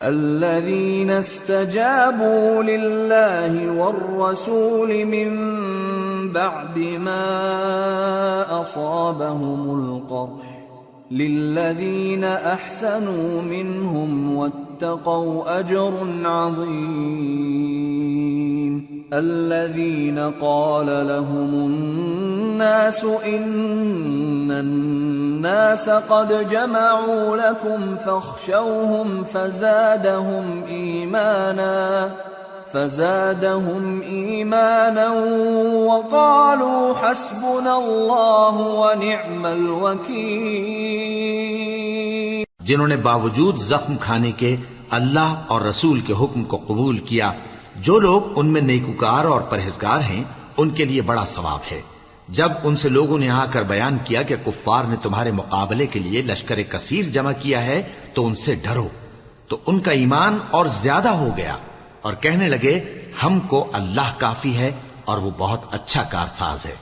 الذين استجابوا لله والرسول من بعد ما أصابهم القرح للذين أحسنوا منهم واتقوا أجر عظيم الذين قال لهم الناس إن الناس قد جمعوا لكم فاخشوهم فزادهم إيمانا وقالوا حسبنا الله ونعم الوكيل. جنہوں نے باوجود زخم کھانے کے اللہ اور رسول کے حکم کو قبول کیا، جو لوگ ان میں نیکوکار اور پرہیزگار ہیں ان کے لیے بڑا ثواب ہے. جب ان سے لوگوں نے آ کر بیان کیا کہ کفار نے تمہارے مقابلے کے لیے لشکر کثیر جمع کیا ہے تو ان سے ڈرو، تو ان کا ایمان اور زیادہ ہو گیا اور کہنے لگے ہم کو اللہ کافی ہے اور وہ بہت اچھا کارساز ہے.